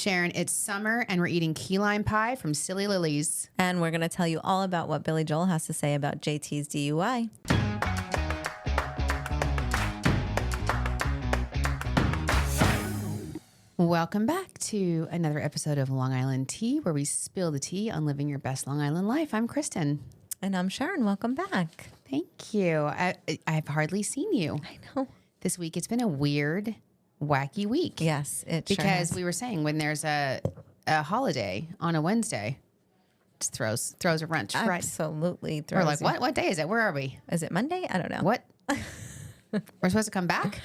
Sharon, it's summer and we're eating key lime pie from Silly Lily's. And we're going to tell you all about what Billy Joel has to say about JT's DUI. Welcome back to another episode of Long Island Tea, where we spill the tea on living your best Long Island life. I'm Kristen. And I'm Sharon. Welcome back. Thank you. I've hardly seen you. I know. This week, it's been a weird, wacky week. Yes, it sure Because has. we were saying when there's a holiday on a Wednesday, it just throws a wrench. Right? Absolutely. We're like, what day is it? Where are we? Is it Monday? I don't know. What? We're supposed to come back?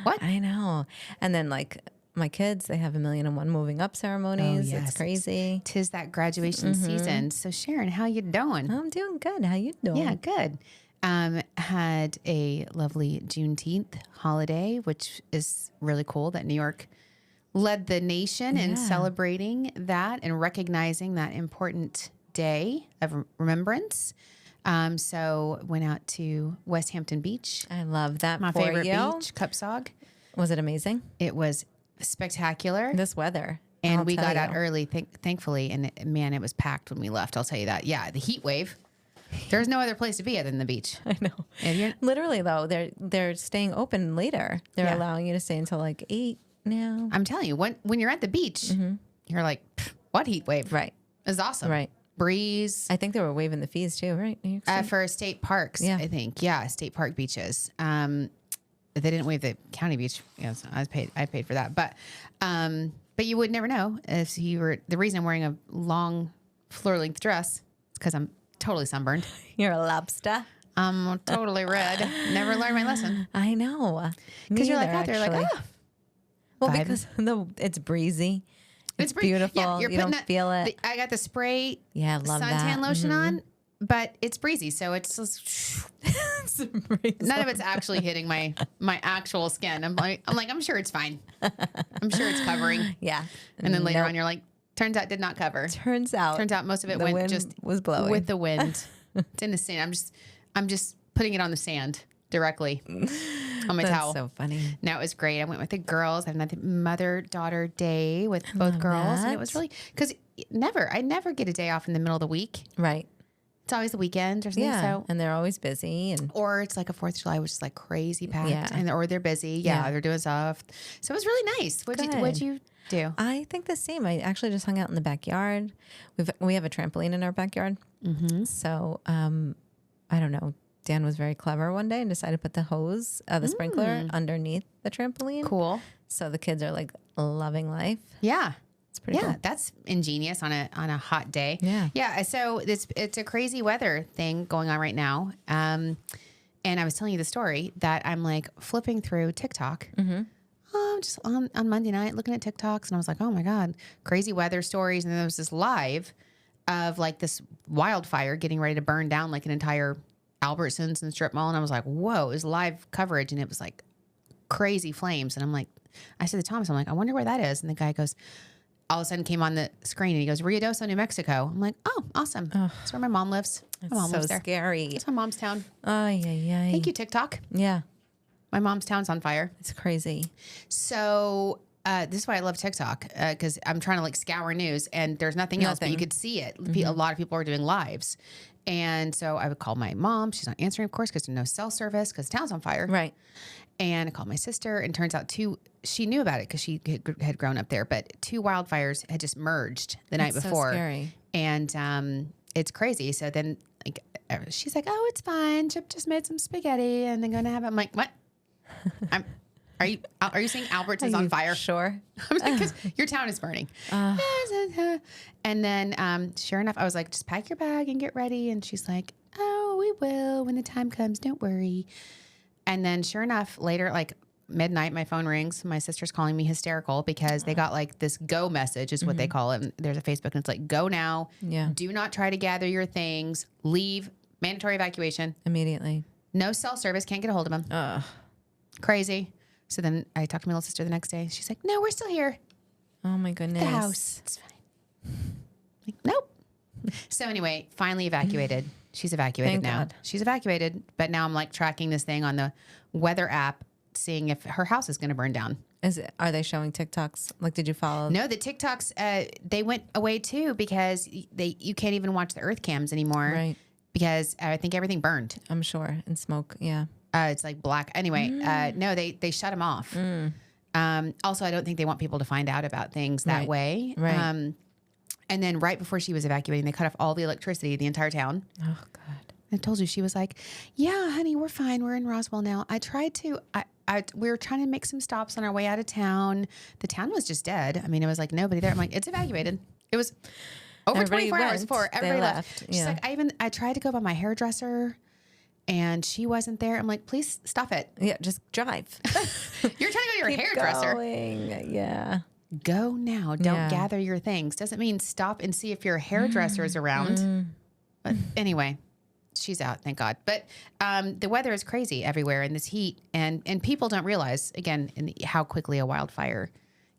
What? I know. And then like my kids, they have 1,000,001 moving up ceremonies. Oh, yes. It's crazy. Tis that graduation season. So Sharon, how you doing? I'm doing good. How you doing? Yeah, good. Had a lovely Juneteenth holiday, which is really cool that New York led the nation in celebrating that and recognizing that important day of remembrance. So went out to Westhampton Beach. I love that. My for favorite you. beach, Cupsog. Was it amazing? It was spectacular. This weather. And I'll we tell got out you. early, thankfully. And man, it was packed when we left. I'll tell you that. Yeah, the heat wave. There's no other place to be other than the beach. I know. Literally though, they're staying open later. They're allowing you to stay until like 8 now. I'm telling you, when you're at the beach, you're like, what heat wave? Right. It's awesome. Right. Breeze. I think they were waiving the fees too, right? New York State? For state parks, Yeah. I think. Yeah, state park beaches. They didn't waive the county beach. Yes, I paid for that. But you would never know if you were. The reason I'm wearing a long floor length dress is because I'm totally sunburned. You're a lobster. I'm totally red. Never learned my lesson. I know. Because you're like Neither, out there, like, actually. Well, vibe. because it's breezy. It's pretty- beautiful. Yeah, you don't feel it. I got the spray Yeah, love suntan that. lotion on, but it's breezy, so it's just, none of it's actually hitting my actual skin. I'm sure it's fine. I'm sure it's covering. Yeah. And then later Nope. on, you're like, turns out did not cover. Turns out Most of it the went wind just was blowing with the wind. It's in the sand. I'm just putting it on the sand directly on my That's towel. so funny. No, it was great. I went with the girls. I had another mother-daughter day with both love girls. And that. it was really, because I never get a day off in the middle of the week. Right. It's always the weekend or something. Yeah. So, And they're always busy. And or it's like a 4th of July, which is like crazy packed. Yeah. Or they're busy. Yeah, Yeah. they're doing stuff. So it was really nice. What'd you do? I think the same. I actually just hung out in the backyard. We have a trampoline in our backyard. Mm-hmm. So I don't know. Dan was very clever one day and decided to put the hose, the sprinkler underneath the trampoline. Cool. So the kids are like loving life. Yeah. It's pretty Yeah, cool. that's ingenious on a hot day. Yeah. Yeah. So it's a crazy weather thing going on right now. And I was telling you the story that I'm like flipping through TikTok. Just on Monday night looking at TikToks, and I was like, oh my God, crazy weather stories. And then there was this live of like this wildfire getting ready to burn down like an entire Albertsons and strip mall. And I was like, whoa, it was live coverage. And it was like crazy flames. And I'm like, I said to Thomas, I'm like, I wonder where that is. And the guy goes, all of a sudden came on the screen and he goes, Ruidoso, New Mexico. I'm like, oh, awesome. That's where my mom lives. My mom so lives there. scary. It's my mom's town. Ay, ay, ay. Thank you, TikTok. Yeah. My mom's town's on fire. It's crazy. So this is why I love TikTok, because I'm trying to like scour news and there's nothing else, but you Nothing. could see it. A lot of people are doing lives. And so I would call my mom. She's not answering, of course, because there's no cell service because the town's on fire. Right. And I called my sister, and turns out she knew about it because she had grown up there, but 2 wildfires had just merged the night That's so before. scary. And it's crazy. So then like she's like, oh, it's fine. Chip just made some spaghetti and they're going to have it. I'm like, what? Are you saying Alberts is on fire? Sure. Because your town is burning. And then, sure enough, I was like, just pack your bag and get ready. And she's like, oh, we will when the time comes. Don't worry. And then, sure enough, later, like midnight, my phone rings. My sister's calling me hysterical because they got like this go message is what they call it. And there's a Facebook and it's like, go now. Yeah. Do not try to gather your things. Leave. Mandatory evacuation. Immediately. No cell service. Can't get a hold of them. Ugh. Crazy. So then I talked to my little sister the next day. She's like, no, we're still here. Oh my goodness. The house. It's fine. Like, nope. So anyway, finally evacuated. She's evacuated Thank now. God. She's evacuated, but now I'm like tracking this thing on the weather app, seeing if her house is going to burn down. Are they showing TikToks? Like, did you follow? No, the TikToks, they went away too because you can't even watch the earth cams anymore. Right. Because I think everything burned. I'm sure. And smoke. Yeah. It's like black. Anyway, no, they shut them off. Also, I don't think they want people to find out about things that way. Right. And then right before she was evacuating, they cut off all the electricity, the entire town. Oh, God. I told you, she was like, yeah, honey, we're fine. We're in Roswell now. We were trying to make some stops on our way out of town. The town was just dead. I mean, it was like nobody there. I'm like, it's evacuated. It was over Everybody 24 hours before everybody left. She's Yeah. like, I tried to go by my hairdresser and she wasn't there. I'm like, please stop it. Yeah, just drive. You're trying to go to your hairdresser. Going. Yeah. Go now. Don't gather your things. Doesn't mean stop and see if your hairdresser is around. But anyway, she's out, thank God. But the weather is crazy everywhere in this heat, and people don't realize again how quickly a wildfire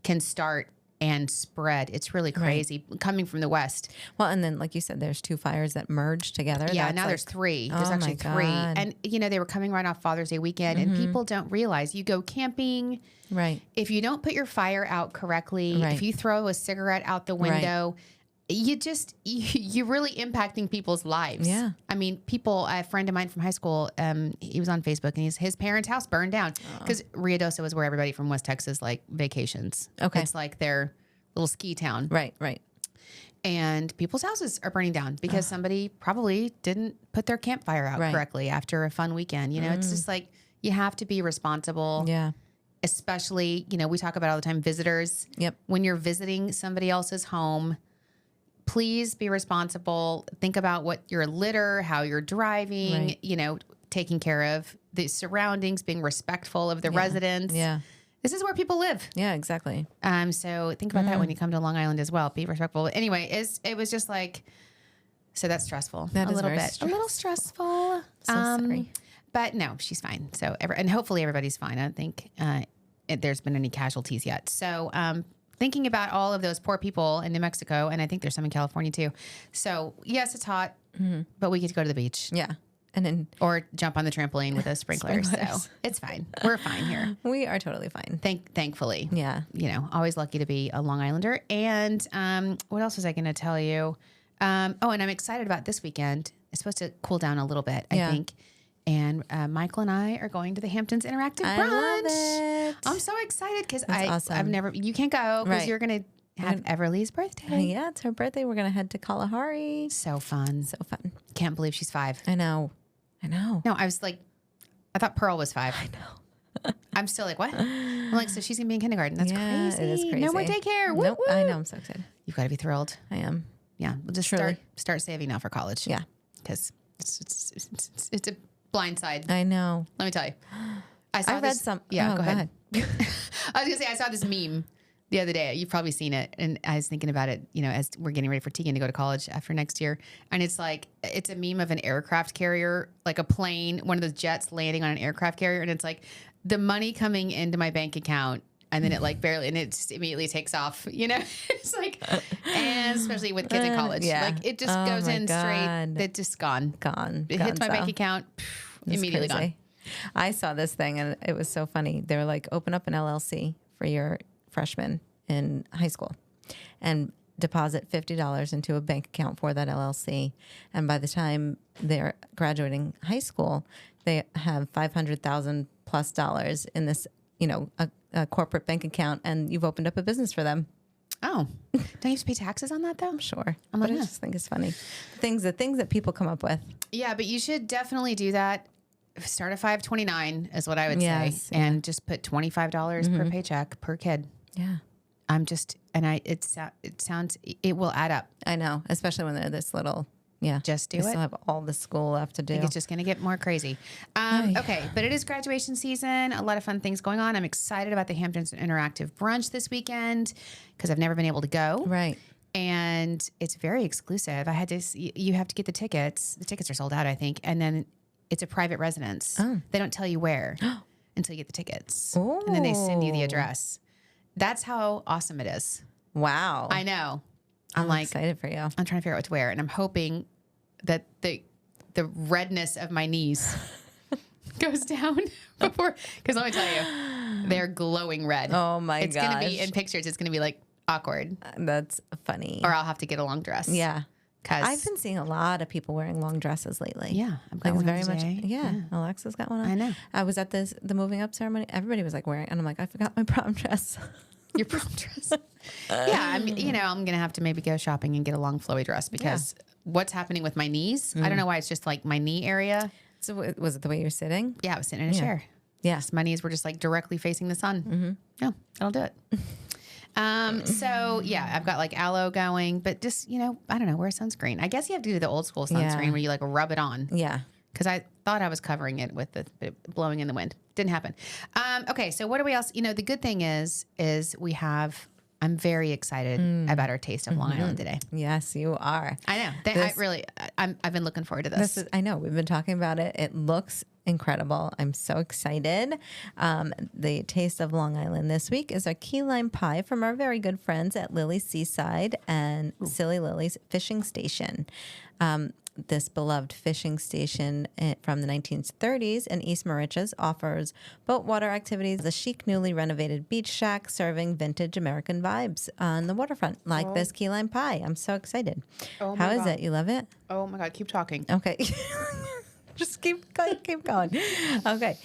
can start and spread. It's really crazy coming from the west. Well, and then like you said, there's 2 fires that merged together. Yeah, That's now there's 3. There's Oh actually my 3, God. and they were coming right off Father's Day weekend, and people don't realize you go camping. Right. If you don't put your fire out correctly, Right. if you throw a cigarette out the window, you're really impacting people's lives. Yeah. I mean, a friend of mine from high school, he was on Facebook and his parents' house burned down because Ruidoso was where everybody from West Texas like vacations. Okay. It's like their little ski town. Right. Right. And people's houses are burning down because somebody probably didn't put their campfire out correctly after a fun weekend. It's just like, you have to be responsible. Yeah. Especially, we talk about all the time, visitors. Yep. When you're visiting somebody else's home, please be responsible. Think about what your litter, how you're driving, taking care of the surroundings, being respectful of the residents. Yeah. This is where people live. Yeah, exactly. So think about that when you come to Long Island as well. Be respectful. Anyway, it was just like, so that's stressful. That a is little very bit. A little stressful. So sorry. But no, she's fine. So, and hopefully everybody's fine. I don't think there's been any casualties yet. So, thinking about all of those poor people in New Mexico, and I think there's some in California too. So, yes, it's hot, but we get to go to the beach. Yeah. And then Or jump on the trampoline with a sprinkler. So, it's fine. We're fine here. we are totally fine. Thankfully. Yeah. Always lucky to be a Long Islander. And what else was I going to tell you? And I'm excited about this weekend. It's supposed to cool down a little bit, I think. And Michael and I are going to the Hamptons Interactive Brunch. I love it. I'm so excited because awesome. I've never, you can't go because Right. you're going to have Everly's birthday. Yeah, it's her birthday. We're going to head to Kalahari. So fun. So fun. Can't believe she's 5. I know. No, I was like, I thought Pearl was 5. I know. I'm still like, what? I'm like, so she's going to be in kindergarten. That's crazy. It is crazy. No more daycare. Woo, Nope. woo. I know. I'm so excited. You've got to be thrilled. I am. Yeah. We'll just Truly. start saving now for college. Yeah. Because it's a blind side. I know. Let me tell you. I read some. Yeah, oh, go ahead. I was going to say, I saw this meme the other day. You've probably seen it. And I was thinking about it, as we're getting ready for Tegan to go to college after next year. And it's like, it's a meme of an aircraft carrier, like a plane, one of those jets landing on an aircraft carrier. And it's like the money coming into my bank account. And then it like barely, and it just immediately takes off, It's like, and especially with kids in college. Yeah. Like it just goes in straight. It's just gone. Gone. It hits my bank account, immediately gone. I saw this thing and it was so funny. They were like, open up an LLC for your freshman in high school and deposit $50 into a bank account for that LLC. And by the time they're graduating high school, they have $500,000 plus in this, a corporate bank account, and you've opened up a business for them. Oh, don't you have to pay taxes on that though? I'm sure. I'm But like, I just think it's funny. The things that people come up with. Yeah, but you should definitely do that. Start at $529 is what I would Yes, say, and just put $25 per paycheck per kid. Yeah. It will add up. I know, especially when they're this little. Yeah. Just do they it. still have all the school left to do. I think it's just going to get more crazy. Okay, but it is graduation season. A lot of fun things going on. I'm excited about the Hamptons Interactive Brunch this weekend because I've never been able to go. Right. And it's very exclusive. You have to get the tickets. The tickets are sold out, I think. And then it's a private residence. Oh. They don't tell you where until you get the tickets. And then they send you the address. That's how awesome it is. Wow. I know. I'm like excited for you. I'm trying to figure out what to wear, and I'm hoping that the redness of my knees goes down before, because let me tell you, they're glowing red. Oh my It's gosh. going to be in pictures. It's going to be like awkward, That's funny. or I'll have to get a long dress. Yeah. Cause I've been seeing a lot of people wearing long dresses lately. Yeah, I've got one very today. much. Yeah, Alexa's got one on. I know. I was at the moving up ceremony. Everybody was like wearing, and I'm like, I forgot my prom dress. Your prom dress. Yeah, I'm going to have to maybe go shopping and get a long flowy dress because what's happening with my knees? I don't know why it's just like my knee area. So was it the way you're sitting? Yeah, I was sitting in a chair. Yes, My knees were just like directly facing the sun. Yeah, that'll do it. So yeah, I've got like aloe going, but just, I don't know, wear sunscreen. I guess you have to do the old school sunscreen where you like rub it on. Yeah. Because I thought I was covering it with the blowing in the wind. Didn't happen. Okay, so what do we else? The good thing is I'm very excited about our taste of Long Island today. Yes, you are. I know. I've been looking forward to this. I know. We've been talking about it. It looks incredible. I'm so excited. The taste of Long Island this week is our key lime pie from our very good friends at Lily's Seaside and Silly Lily's Fishing Station. This beloved fishing station from the 1930s in East Moriches offers boat water activities, a chic, newly renovated beach shack serving vintage American vibes on the waterfront, like this key lime pie. I'm so excited. Oh, How is it? You love it? Oh my God, keep talking. Okay. Just keep going. Okay.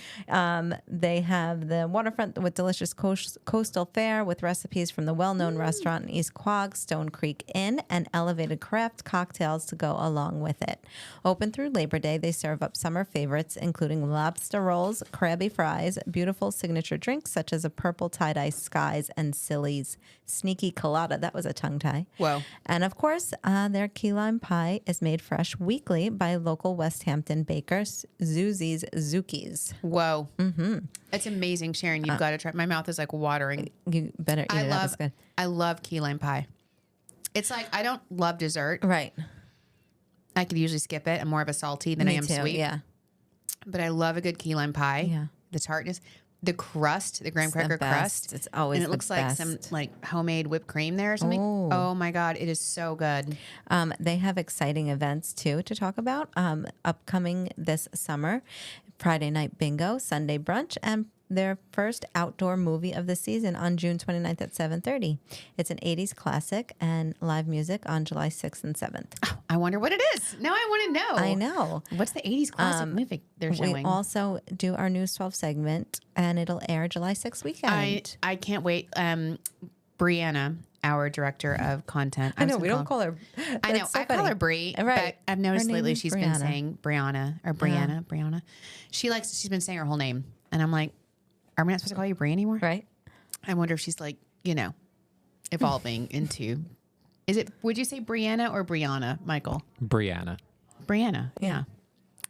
They have the waterfront with delicious coastal fare with recipes from the well-known restaurant in East Quogue, Stone Creek Inn, and elevated craft cocktails to go along with it. Open through Labor Day, they serve up summer favorites, including Lobster Rolls, Crabby Fries, beautiful signature drinks such as a purple tie-dye skies and Silly's sneaky Colada. That was a tongue tie. Whoa. And of course, their key lime pie is made fresh weekly by local Westhampton Baker, Zuzi's Zookies. Whoa. Mm-hmm. It's amazing, Sharon. You've got to try. My mouth is like watering. You better eat it. That's good. I love key lime pie. It's like, I don't love dessert. Right. I could usually skip it. I'm more of a salty than I am sweet. Yeah. But I love a good key lime pie. Yeah. The tartness. The crust, the graham cracker crust. It's always and it looks like some like homemade whipped cream there or something. Oh my God, it is so good. They have exciting events too to talk about. Upcoming this summer, Friday night bingo, Sunday brunch, and their first outdoor movie of the season on June 29th at 7:30. It's an 80s classic and live music on July 6th and 7th. Oh, I wonder what it is. Now I want to know. I know. What's the 80s classic movie they're showing? We also do our News 12 segment, and it'll air July 6th weekend. I can't wait. Brianna, our director of content. I know, we don't call her. I know, so I call her Brie, right. but I've noticed Her name lately is she's Brianna. been saying Brianna or Brianna. Brianna. She's been saying her whole name. And I'm like, are we not supposed to call you Brie anymore? Right. I wonder if she's like, evolving into, would you say Brianna or Brianna, Michael? Brianna. Brianna, yeah.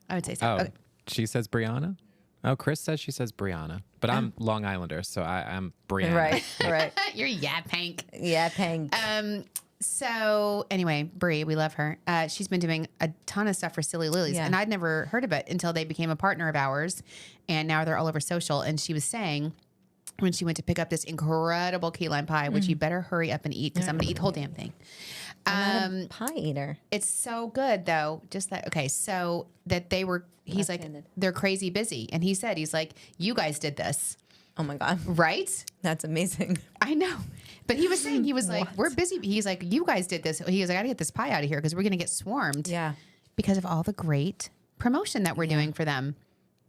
I would say so. Oh, Okay. she says Brianna? Oh, Chris says she says Brianna. But I'm Long Islander, so I'm Brianna. Right. You're Pank. Yeah, Pink. So anyway, Brie, we love her. She's been doing a ton of stuff for Silly Lilies, and I'd never heard of it until they became a partner of ours, and now they're all over social. And she was saying when she went to pick up this incredible key lime pie, which you better hurry up and eat because I'm going to eat the whole damn thing. I'm not a pie eater. It's so good though. Just that. Okay, so that he's like, they're crazy busy, and he's like, you guys did this. Oh my God. Right? That's amazing. I know. But he was saying, like, we're busy. He's like, you guys did this. He was like, I got to get this pie out of here because we're going to get swarmed. Yeah. Because of all the great promotion that we're doing for them.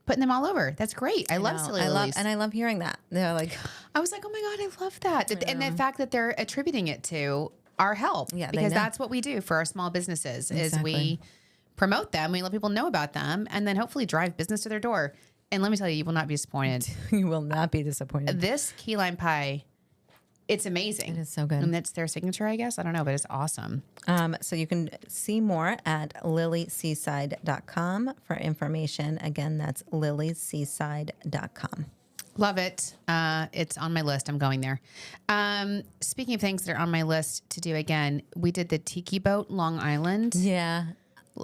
Putting them all over. That's great. I love Silly Lilies. I love hearing that. They're like, I was like, oh my God, I love that. And the fact that they're attributing it to our help. Yeah, because that's what we do for our small businesses is we promote them. We let people know about them and then hopefully drive business to their door. And let me tell you, you will not be disappointed. You will not be disappointed. This key lime pie, it's amazing. It is so good. And that's their signature, I guess. I don't know, but it's awesome. So you can see more at lilyseaside.com for information. Again, that's lilyseaside.com. Love it. It's on my list. I'm going there. Speaking of things that are on my list to do again, we did the Tiki Boat Long Island. Yeah.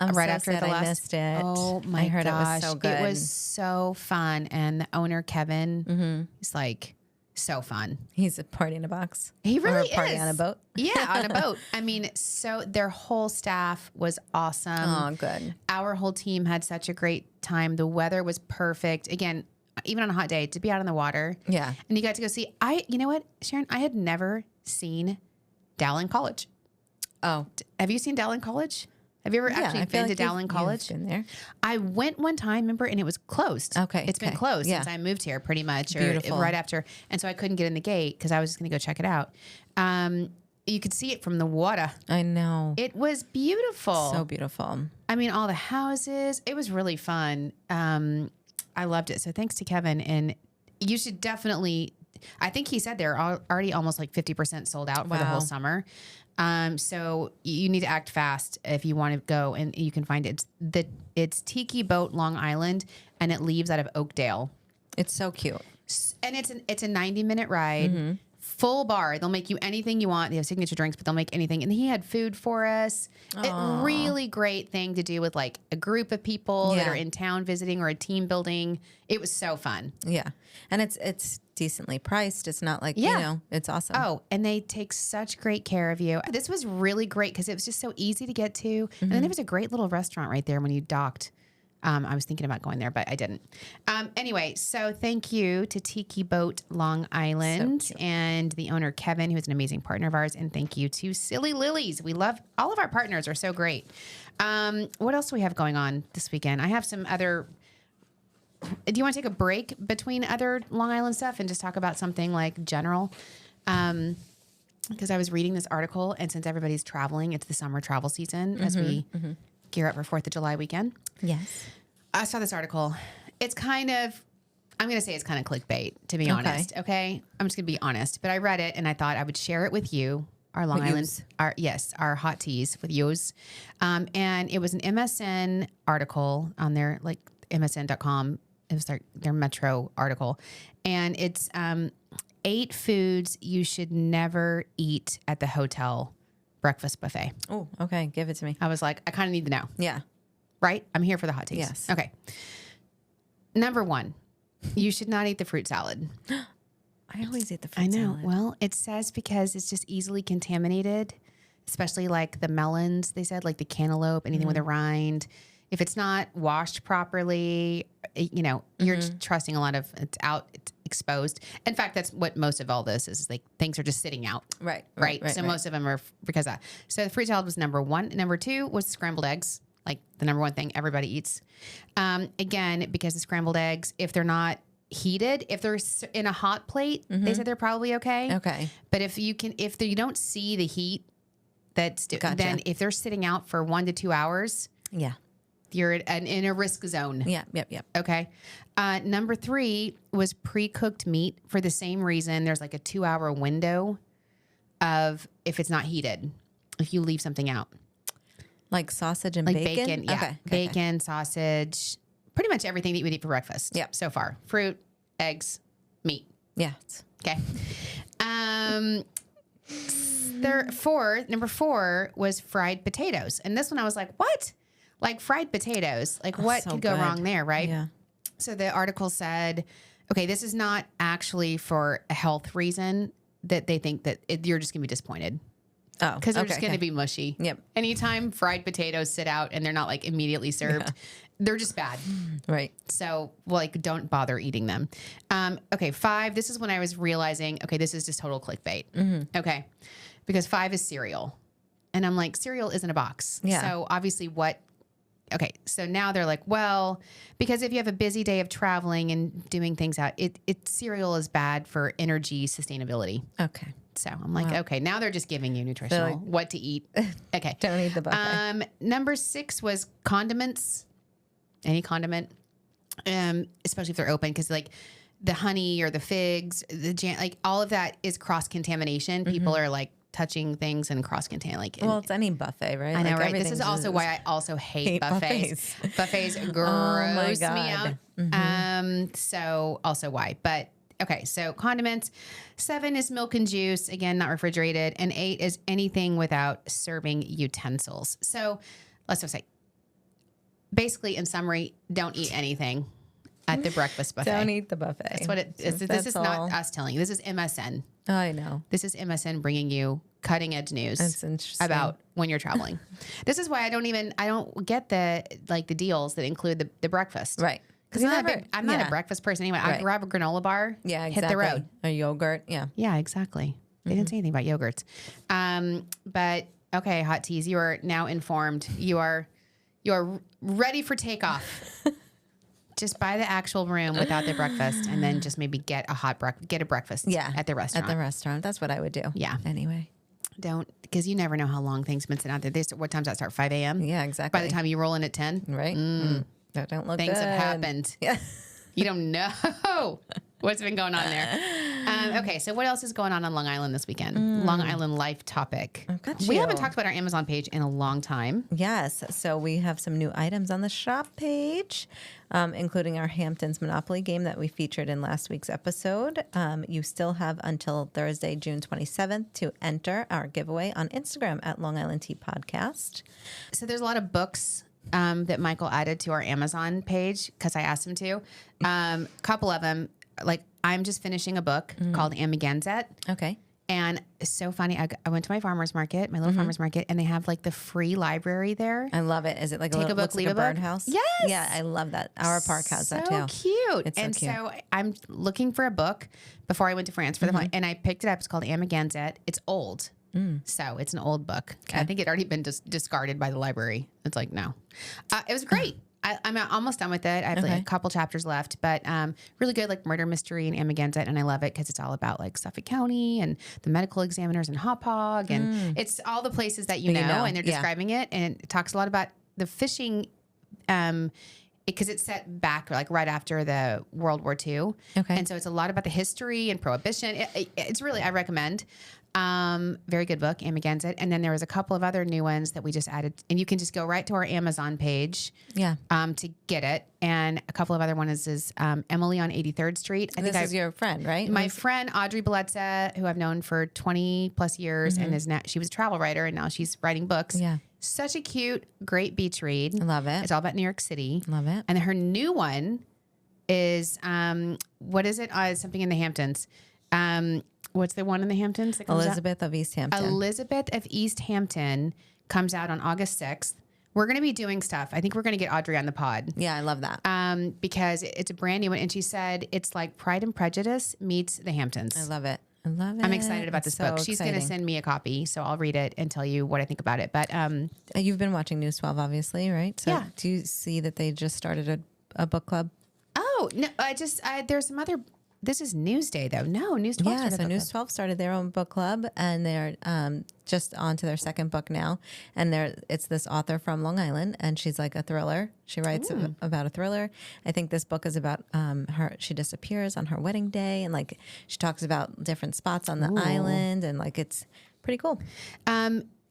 I'm right so after sad the last. I missed it. Oh my I heard gosh. it was so good. It was so fun. And the owner, Kevin, is like, So fun. He's a party in a box. He really or a party is. on a boat. Yeah, on a boat. I mean, so their whole staff was awesome. Oh, good. Our whole team had such a great time. The weather was perfect. Again, even on a hot day, to be out on the water. Yeah. And you got to go see, you know what, Sharon? I had never seen Dowling College. Oh. Have you seen Dowling College? Have you ever actually been to Dowling College? You've been there. I went one time, remember, and it was closed. Okay. It's been closed since I moved here pretty much. Beautiful. Or right after. And so I couldn't get in the gate because I was just going to go check it out. You could see it from the water. I know. It was beautiful. So beautiful. I mean, all the houses. It was really fun. I loved it. So thanks to Kevin. And you should definitely, I think he said they're already almost like 50% sold out for the whole summer. So you need to act fast if you want to go, and you can find it. It's Tiki Boat Long Island, and it leaves out of Oakdale. It's so cute. And it's a 90-minute ride, full bar. They'll make you anything you want. They have signature drinks, but they'll make anything. And he had food for us. A really great thing to do with like a group of people that are in town visiting or a team building. It was so fun. Yeah. And it's decently priced. It's not like, you know, it's awesome. Oh, and they take such great care of you. This was really great because it was just so easy to get to. And then there was a great little restaurant right there when you docked. I was thinking about going there, but I didn't. Anyway, so thank you to Tiki Boat Long Island and the owner, Kevin, who is an amazing partner of ours. And thank you to Silly Lilies. We love all of our partners are so great. What else do we have going on this weekend? I have some other... Do you want to take a break between other Long Island stuff and just talk about something like general? Because I was reading this article, and since everybody's traveling, it's the summer travel season as we gear up for 4th of July weekend. Yes. I saw this article. It's kind of, I'm going to say it's kind of clickbait, to be honest. Okay. I'm just going to be honest. But I read it and I thought I would share it with you, our Long Island, our hot teas with yous. And it was an MSN article on their, like, MSN.com. It was their Metro article. And it's 8 foods you should never eat at the hotel breakfast buffet. Oh, okay. Give it to me. I was like, I kind of need to know. Yeah. Right? I'm here for the hot teas. Yes. Okay. Number 1, you should not eat the fruit salad. I always eat the fruit salad. Well, it says because it's just easily contaminated, especially like the melons, they said, like the cantaloupe, anything with a rind. If it's not washed properly, you know, you're just trusting a lot of it's exposed. In fact, that's what most of all this is like things are just sitting out. Right. So most of them are because of that. So the fruit salad was number 1. Number 2 was scrambled eggs, like the number 1 thing everybody eats. Again, because the scrambled eggs, if they're not heated, if they're in a hot plate, they said they're probably okay. Okay. But if you don't see the heat, then if they're sitting out for 1 to 2 hours, you're in a risk zone. Yep. Okay. Number 3 was pre-cooked meat for the same reason. There's like a 2-hour window of if it's not heated, if you leave something out. Like sausage and like bacon? Yeah. Okay. Bacon, sausage, pretty much everything that you would eat for breakfast. Yeah. So far. Fruit, eggs, meat. Yeah. Okay. Number 4 was fried potatoes. And this one I was like, what? Like fried potatoes, like what could go wrong there, right? Yeah. So the article said, okay, this is not actually for a health reason that they think that you're just going to be disappointed. Oh, because they're just going to be mushy. Yep. Anytime fried potatoes sit out and they're not like immediately served, they're just bad. Right. So like, don't bother eating them. Okay. 5, this is when I was realizing, okay, this is just total clickbait. Okay. Because 5 is cereal. And I'm like, cereal isn't a box. Yeah. So obviously okay, so now they're like, well, because if you have a busy day of traveling and doing things out, cereal is bad for energy sustainability. Okay. So I'm like, okay, now they're just giving you nutritional, what to eat. Okay. Don't eat the buffet. Number 6 was condiments, any condiment, especially if they're open, because like the honey or the figs, the jam, like all of that is cross-contamination. People are like, touching things and cross-contaminate. Well, it's any buffet, right? I know, right? This is also why I also hate buffets. Buffets gross me out. So also why. But okay, so condiments. 7 is milk and juice, again, not refrigerated. And 8 is anything without serving utensils. So let's just say, basically, in summary, don't eat anything at the breakfast buffet. Don't eat the buffet. That's what it is. This is not us telling you. This is MSN. I know. This is MSN bringing you cutting edge news. That's interesting. About when you're traveling. This is why I don't get the deals that include the breakfast. Right. Because I'm not a breakfast person anyway. I grab a granola bar. Yeah, exactly. Hit the road. A yogurt. Yeah. Yeah, exactly. They didn't say anything about yogurts. But okay, hot teas. You are now informed. You are ready for takeoff. Just buy the actual room without the breakfast, and then just maybe get a breakfast. Yeah, at the restaurant. At the restaurant. That's what I would do. Yeah. Anyway. Don't, because you never know how long things have been sitting out there. What times that start? 5 a.m.? Yeah, exactly. By the time you roll in at 10? Right. That don't look things good. have happened. Yeah. You don't know what's been going on there. Okay, so what else is going on Long Island this weekend? Long Island life topic. We haven't talked about our Amazon page in a long time. Yes. So we have some new items on the shop page, including our Hamptons Monopoly game that we featured in last week's episode. You still have until Thursday, June 27th to enter our giveaway on Instagram at Long Island Tea Podcast. So there's a lot of books that Michael added to our Amazon page because I asked him to. A couple of them, like I'm just finishing a book called Amagansett. Okay. And it's so funny. I went to my farmer's market, my little farmer's market, and they have like the free library there. I love it. Is it like Take a book, looks leave like a a book? birdhouse? Yes. Yeah, I love that. Our park has that too. So cute. It's so and cute. so I'm looking for a book before I went to France for the month, and I picked it up. It's called Amagansett. It's old. So it's an old book. Okay. I think it already been discarded by the library. It's like, no. It was great. I'm almost done with it. I have like a couple chapters left, but really good, like murder mystery and Amagansett, and I love it because it's all about like Suffolk County and the medical examiners and Hauppauge, and it's all the places that you know, and they're describing it, and it talks a lot about the fishing, because it's set back like right after the World War II, and so it's a lot about the history and prohibition. It's really, I recommend. Very good book, Amagansett. And then there was a couple of other new ones that we just added, and you can just go right to our Amazon page, to get it. And a couple of other ones is Emily on 83rd Street. This is your friend, right? My friend Audrey Belletza, who I've known for 20 plus years, and is now she was a travel writer, and now she's writing books. Yeah, such a cute, great beach read. I love it. It's all about New York City. Love it. And her new one is what is it? Something in the Hamptons. What's the one in the Hamptons? Elizabeth of East Hampton. Elizabeth of East Hampton comes out on August 6th. We're going to be doing stuff. I think we're going to get Audrey on the pod. Yeah, I love that. Because it's a brand new one. And she said it's like Pride and Prejudice meets the Hamptons. I love it. I love it. I'm excited about this book. She's going to send me a copy, so I'll read it and tell you what I think about it. But you've been watching News 12, obviously, right? So yeah. Do you see that they just started a book club? Oh, no, there's some other... This is Newsday, though. No, News 12 started. Yeah, so News 12 started their own book club, and they're just on to their second book now. And it's this author from Long Island, and she's like a thriller. She writes about a thriller. I think this book is about her. She disappears on her wedding day, and like she talks about different spots on the island, and like it's pretty cool.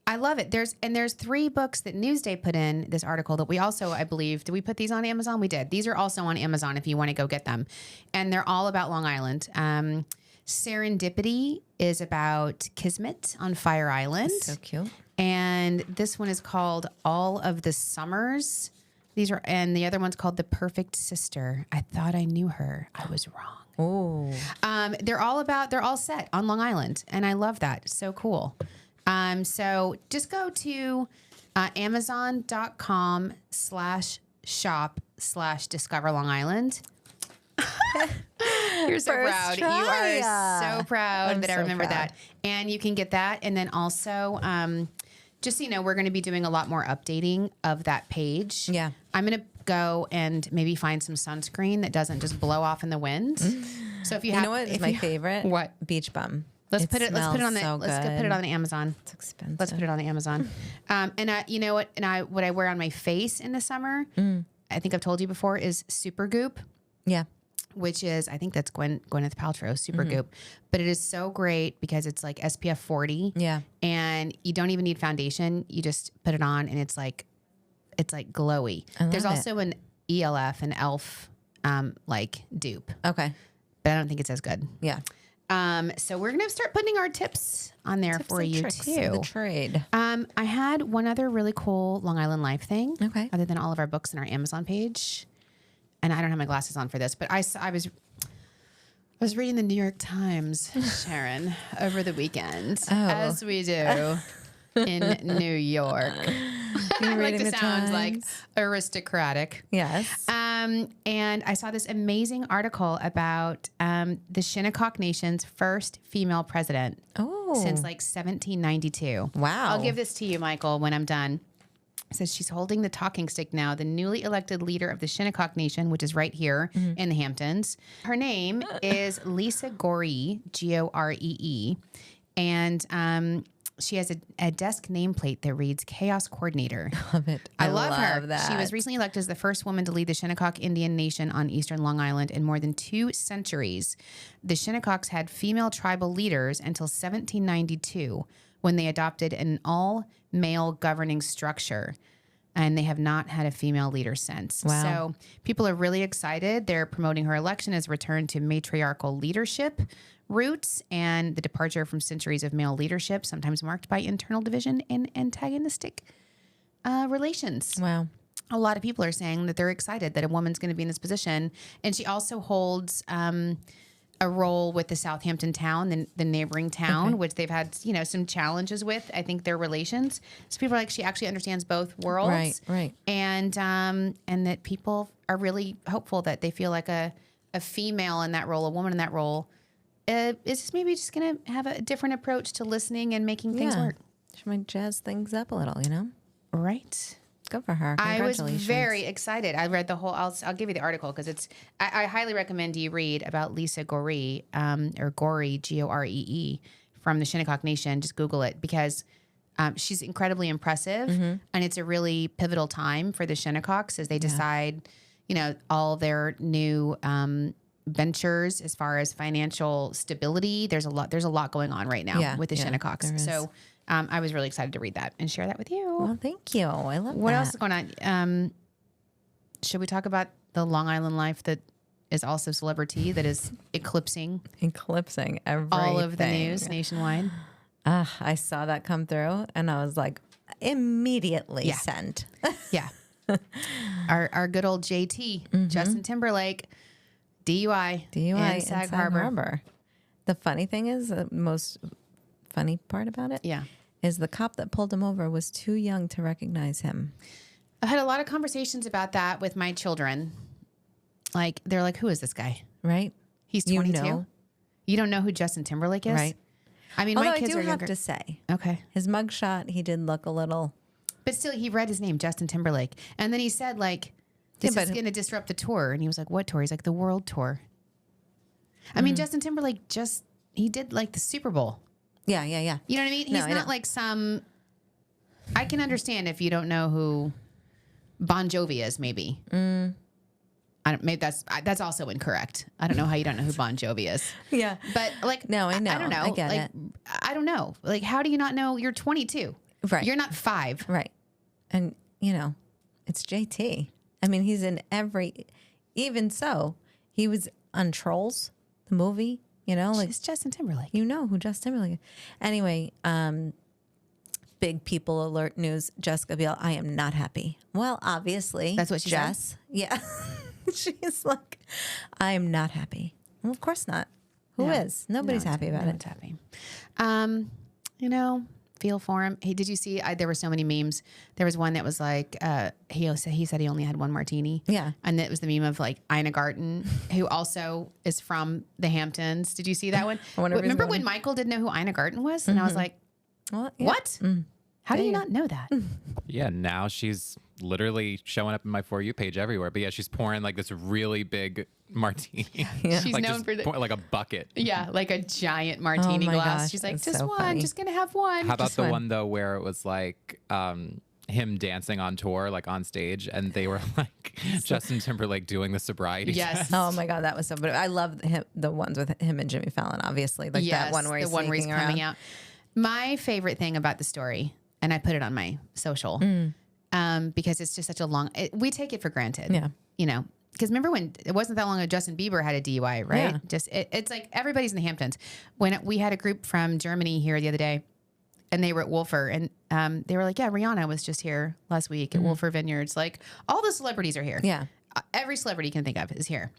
I love it. There's 3 books that Newsday put in this article that we also, I believe, did we put these on Amazon? We did. These are also on Amazon if you want to go get them. And they're all about Long Island. Serendipity is about Kismet on Fire Island. So cute. And this one is called All of the Summers. And the other one's called The Perfect Sister. I thought I knew her. I was wrong. Oh. They're all set on Long Island. And I love that. So cool. So just go to amazon.com/shop/discover Long Island. You're so proud. You are so proud that I remember that. And you can get that. And then also, just so you know, we're going to be doing a lot more updating of that page. Yeah. I'm going to go and maybe find some sunscreen that doesn't just blow off in the wind. So if you know what is my favorite? What? Beach Bum. Let's put it on the Amazon. It's expensive. Let's put it on the Amazon. You know what? And what I wear on my face in the summer, I think I've told you before, is Super Goop. Yeah. Which is, I think that's Gwyneth Paltrow, Super Goop. But it is so great because it's like SPF 40. Yeah. And you don't even need foundation. You just put it on and it's like glowy. There's also an ELF, an ELF like dupe. Okay. But I don't think it's as good. Yeah. So we're going to start putting our tips on there for you too. The trade. I had one other really cool Long Island Life thing. Okay. Other than all of our books on our Amazon page. and I don't have my glasses on for this, but I was reading the New York Times, Sharon, over the weekend, as we do in New York. I like to sound like aristocratic. Yes. And I saw this amazing article about the Shinnecock Nation's first female president since like 1792. Wow. I'll give this to you, Michael, when I'm done. It says she's holding the talking stick now, the newly elected leader of the Shinnecock Nation, which is right here in the Hamptons. Her name is Lisa Goree, Goree, and she has a desk nameplate that reads Chaos Coordinator. Love it. I love her. That. She was recently elected as the first woman to lead the Shinnecock Indian Nation on eastern Long Island in more than 2 centuries. The Shinnecocks had female tribal leaders until 1792, when they adopted an all-male governing structure. And they have not had a female leader since. Wow. So people are really excited. They're promoting her election as a return to matriarchal leadership roots and the departure from centuries of male leadership, sometimes marked by internal division and antagonistic relations. Wow. A lot of people are saying that they're excited that a woman's going to be in this position. And she also holds a role with the Southampton town, the neighboring town, which they've had, some challenges with, I think, their relations. So people are like, she actually understands both worlds. Right. And that people are really hopeful that they feel like a female in that role, a woman in that role, is just maybe just going to have a different approach to listening and making things work. She might jazz things up a little, Right. Good for her. I was Congratulations. very excited. I read the whole. I'll give you the article because it's. I highly recommend you read about Lisa Goree, or Goree, Goree, from the Shinnecock Nation. Just Google it because she's incredibly impressive, and it's a really pivotal time for the Shinnecocks as they decide, all their new ventures as far as financial stability. There's a lot going on right now with the Shinnecocks. So. I was really excited to read that and share that with you. Well, thank you. I love that. What else is going on? Should we talk about the Long Island life that is also CelebriTEA that is eclipsing everything. all of the news nationwide? I saw that come through and I was like, immediately send. Yeah. Our good old JT, Justin Timberlake, DUI in Sag Harbor. The funny thing is, the most funny part about it is the cop that pulled him over was too young to recognize him. I had a lot of conversations about that with my children. Like, they're like, who is this guy? Right. He's 22. You don't know who Justin Timberlake is? Right. I mean, Although my kids I do are have younger. to say, Okay. his mugshot, he did look a little. But still, he read his name, Justin Timberlake. And then he said, like, this is going to disrupt the tour. And he was like, what tour? He's like, the world tour. I mean, Justin Timberlake he did like the Super Bowl. Yeah. You know what I mean? He's not like I can understand if you don't know who Bon Jovi is, maybe. Maybe that's also incorrect. I don't know how you don't know who Bon Jovi is. Yeah. But like, no, I know. I don't know. I get it. I don't know. Like, how do you not know? You're 22. Right. You're not 5. Right. And, it's JT. I mean, he's in even so, he was on Trolls, the movie, like It's Justin Timberlake. you know who Justin Timberlake is. Anyway, big people alert news, Jessica Biel, I am not happy. Well, obviously. That's what she said? Yeah. She's like, I am not happy. Well, of course not. Who is? Nobody's happy about it. Happy. Feel for him. Hey, did you see? There were so many memes. There was one that was like, he said he only had one martini. Yeah. And it was the meme of like Ina Garten, who also is from the Hamptons. Did you see that one? Remember when Michael didn't know who Ina Garten was? And I was like, Well, yeah. what? How do you not know that? Yeah, now she's literally showing up in my For You page everywhere. But yeah, she's pouring like this really big martini. Yeah. She's like known for like a bucket. Yeah, like a giant martini Oh my glass. gosh, She's like, that's just so one, funny. just gonna have one. How about Just the one. one though where it was like him dancing on tour, like on stage, and they were like Justin Timberlake doing the sobriety Yes. test. Oh my God, that was so. But I love the ones with him and Jimmy Fallon, obviously, like that one where he's sneaking coming around. out. My favorite thing about the story, and I put it on my social, because it's just such a long. We take it for granted. Yeah. Because remember when it wasn't that long ago, Justin Bieber had a DUI, right? Yeah. Just it's like everybody's in the Hamptons. When we had a group from Germany here the other day, and they were at Wolfer, and they were like, "Yeah, Rihanna was just here last week at Wolfer Vineyards. Like all the celebrities are here. Yeah. every celebrity you can think of is here.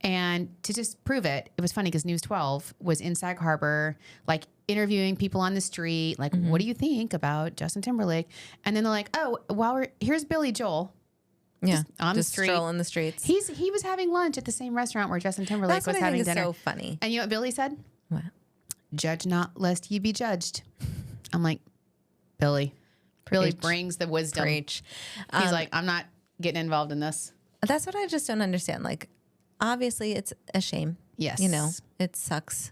And to just prove it, it was funny because News 12 was in Sag Harbor, like interviewing people on the street. Like, what do you think about Justin Timberlake? And then they're like, oh, here's Billy Joel. Yeah, on just the street. strolling the streets. He was having lunch at the same restaurant where Justin Timberlake was having dinner. That's so funny. And you know what Billy said? What? Judge not lest you be judged. I'm like, Billy brings the wisdom. Preach. He's like, I'm not getting involved in this. That's what I just don't understand. Like, obviously, it's a shame. Yes. You know, it sucks.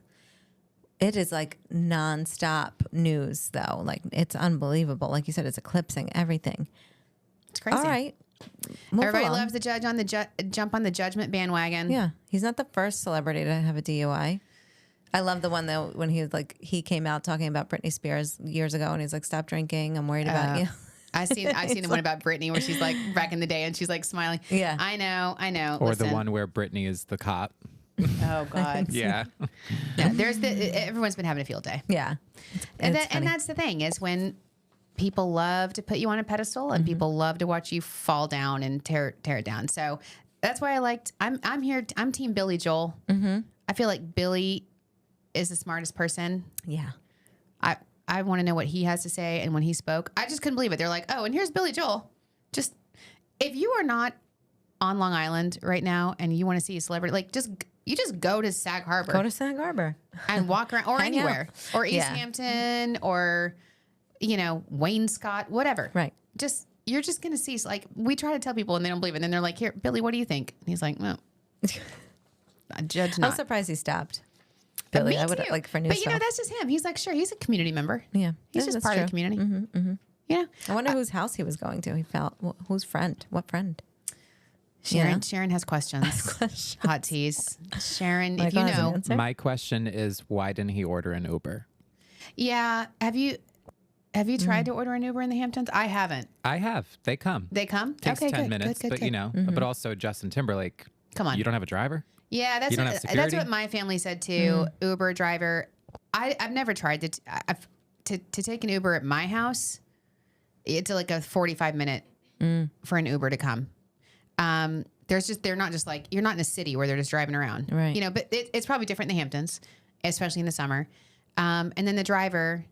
It is like nonstop news, though. Like, it's unbelievable. Like you said, it's eclipsing everything. It's crazy. All right. Move Everybody along. loves the judge on the jump on the judgment bandwagon. Yeah. He's not the first celebrity to have a DUI. I love the one though when he came out talking about Britney Spears years ago, and he's like, "Stop drinking. I'm worried about you." I seen the one about Britney where she's like back in the day and she's like smiling. Yeah. I know. Or Listen. the one where Britney is the cop. Oh God. Yeah. Yeah. Everyone's been having a field day. Yeah. And It's funny. that's the thing is when people love to put you on a pedestal and people love to watch you fall down and tear it down. So that's why I'm here. I'm team Billy Joel. I feel like Billy is the smartest person. Yeah. I want to know what he has to say. And when he spoke, I just couldn't believe it. They're like, oh, and here's Billy Joel. Just, if you are not on Long Island right now and you want to see a celebrity, like you just go to Sag Harbor. Go to Sag Harbor and walk around or Hang anywhere out. or East Yeah. Hampton or, Wayne Scott, whatever. Right. You're just going to see, like, we try to tell people and they don't believe it. And then they're like, here, Billy, what do you think? And he's like, no, judge not. I'm surprised he stopped. Billy, Me I would too. like for news. But that's just him. He's like, sure, he's a community member. Yeah. He's Yeah, just that's part of the true. community. Yeah. I wonder whose house he was going to. He felt whose friend? What friend? Sharon has questions. Hot teas. Sharon, if Michael you has an know. answer? My question is, why didn't he order an Uber? Yeah. Have you tried to order an Uber in the Hamptons? I haven't. I have. They come. They come? Takes okay, 10 good, minutes, good, but good. but also Justin Timberlake. Come on. You don't have a driver? Yeah, You don't have that's security? what my family said too. Uber driver. I've never tried to take an Uber at my house. It's like a 45-minute for an Uber to come. They're not just like, you're not in a city where they're just driving around, Right. But it's probably different in the Hamptons, especially in the summer. And then the driver,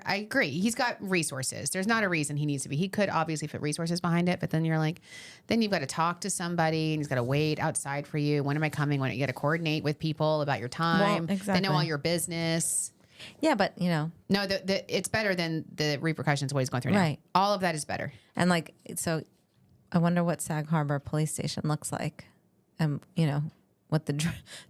I agree. He's got resources. There's not a reason he needs to be. He could obviously put resources behind it, but then you're like, then you've got to talk to somebody and he's got to wait outside for you. When am I coming? When you got to coordinate with people about your time. Well, exactly. They know all your business. Yeah, but No, it's better than the repercussions of what he's going through now. Right. All of that is better. and like so, I wonder what Sag Harbor police station looks like, what the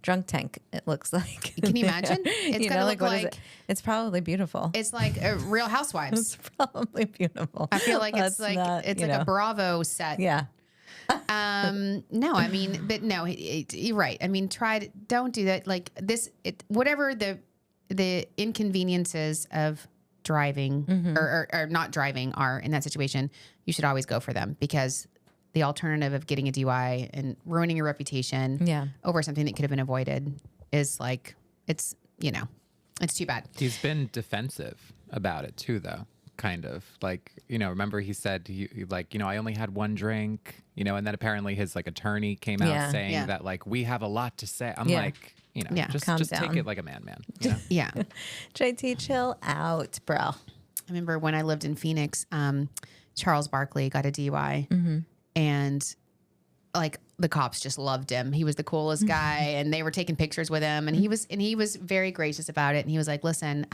drunk tank it looks like. Can you imagine? It's gonna look what is like it? It's probably beautiful. it's like a Real Housewives. It's probably beautiful. I feel like Let's it's like not, a Bravo set. Yeah. No, I mean, but no, you're right. I mean, don't do that. Like this, whatever the inconveniences of driving or not driving are in that situation, you should always go for them because the alternative of getting a DUI and ruining your reputation over something that could have been avoided is like, it's too bad. He's been defensive about it too, though. Kind of like, remember he said, I only had one drink, and then apparently his like attorney came out saying that like, we have a lot to say. I'm like, just Calm take down. it like a man. Yeah. JT, chill out, bro. I remember when I lived in Phoenix, Charles Barkley got a DUI and like the cops just loved him. He was the coolest guy and they were taking pictures with him and he was very gracious about it. And he was like, listen,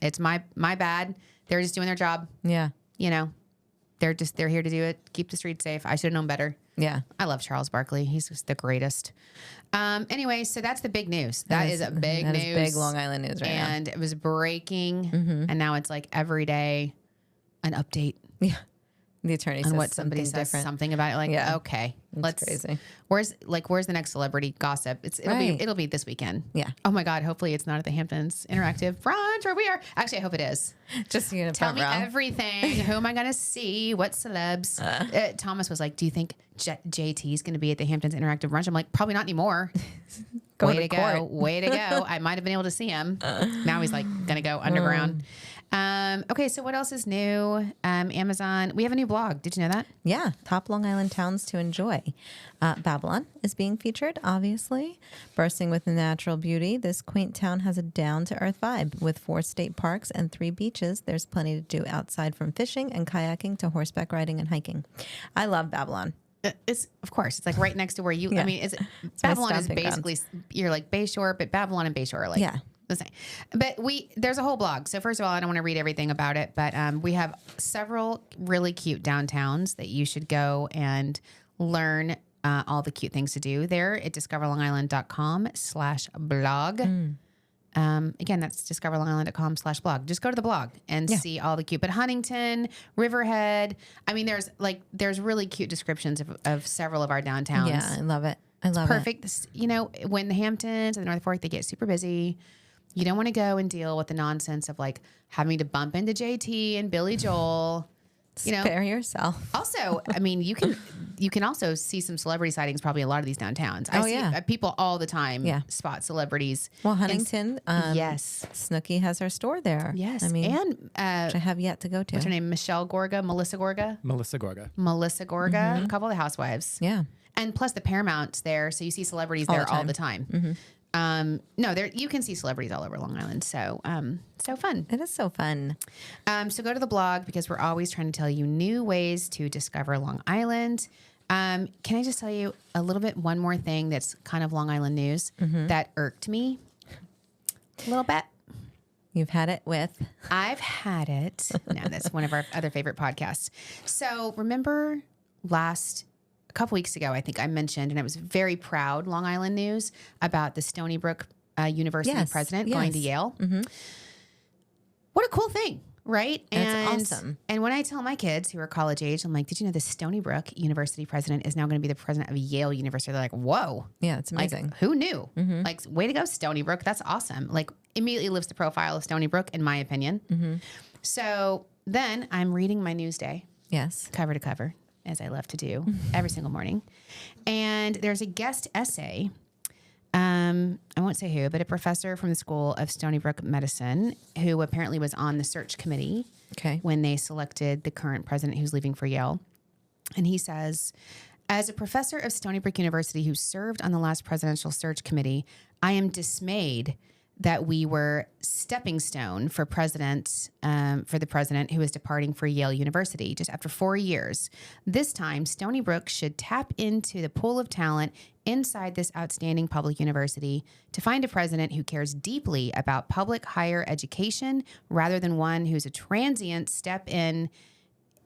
it's my bad. They're just doing their job. Yeah. They're here to do it. Keep the streets safe. I should have known better. Yeah. I love Charles Barkley. He's just the greatest. Anyway, so that's the big news. That is big news. That is big Long Island news right now. And it was breaking. And now it's like every day an update. Yeah. The attorney says On what somebody something says different. something about it. Like, Yeah. okay, It's crazy. Where's the next celebrity gossip? It'll be this weekend. Yeah. Oh my God. Hopefully it's not at the Hamptons Interactive Brunch where we are. Actually, I hope it is. Just Tell me everything. Who am I going to see? What celebs? Thomas was like, do you think JT is going to be at the Hamptons Interactive Brunch? I'm like, probably not anymore. Way to go. I might have been able to see him. Now he's like going to go underground. Okay, so what else is new? Amazon. We have a new blog. Did you know that? Yeah, top Long Island towns to enjoy. Babylon is being featured, obviously. Bursting with natural beauty, this quaint town has a down-to-earth vibe. With 4 state parks and 3 beaches, there's plenty to do outside, from fishing and kayaking to horseback riding and hiking. I love Babylon. It's of course. It's like right next to where you. Yeah. I mean, it's my Babylon is stomping basically you're like Bayshore, but Babylon and Bayshore are like the same. But there's a whole blog. So first of all, I don't want to read everything about it, but we have several really cute downtowns that you should go and learn all the cute things to do there at discoverlongisland.com/blog. Again, that's discoverlongisland.com/blog. Just go to the blog and see all the cute. But Huntington, Riverhead, I mean, there's really cute descriptions of several of our downtowns. Yeah, I love it. I love Perfect. This, when the Hamptons and the North Fork, they get super busy. You don't want to go and deal with the nonsense of like having to bump into JT and Billy Joel. Spare yourself. Also, I mean, you can also see some celebrity sightings probably a lot of these downtowns. I see people all the time spot celebrities. Well, Huntington, yes. Snooki has her store there. Yes. I mean, and which I have yet to go to. What's her name? Melissa Gorga. Melissa Gorga. A couple of the housewives. Yeah. And plus the Paramount's there, so you see celebrities there all the time. No, you can see celebrities all over Long Island. So, so fun. It is so fun. So go to the blog because we're always trying to tell you new ways to discover Long Island. Can I just tell you a little bit, one more thing that's kind of Long Island news that irked me a little bit? You've had it with? I've had it. No, that's one of our other favorite podcasts. So remember a couple weeks ago, I think I mentioned, and I was very proud, Long Island news about the Stony Brook University president going to Yale. What a cool thing, right? And it's awesome. And when I tell my kids who are college age, I'm like, did you know the Stony Brook University president is now going to be the president of Yale University? They're like, whoa. Yeah, it's amazing. Like, who knew? Like, way to go, Stony Brook. That's awesome. Like, immediately lifts the profile of Stony Brook, in my opinion. So then I'm reading my Newsday. Yes. Cover to cover, as I love to do every single morning. And there's a guest essay. I won't say who, but a professor from the School of Stony Brook Medicine who apparently was on the search committee when they selected the current president who's leaving for Yale. And he says, as a professor of Stony Brook University who served on the last presidential search committee, I am dismayed that we were stepping stone for the president who is departing for Yale University just after 4 years. This time, Stony Brook should tap into the pool of talent inside this outstanding public university to find a president who cares deeply about public higher education rather than one who's a transient step in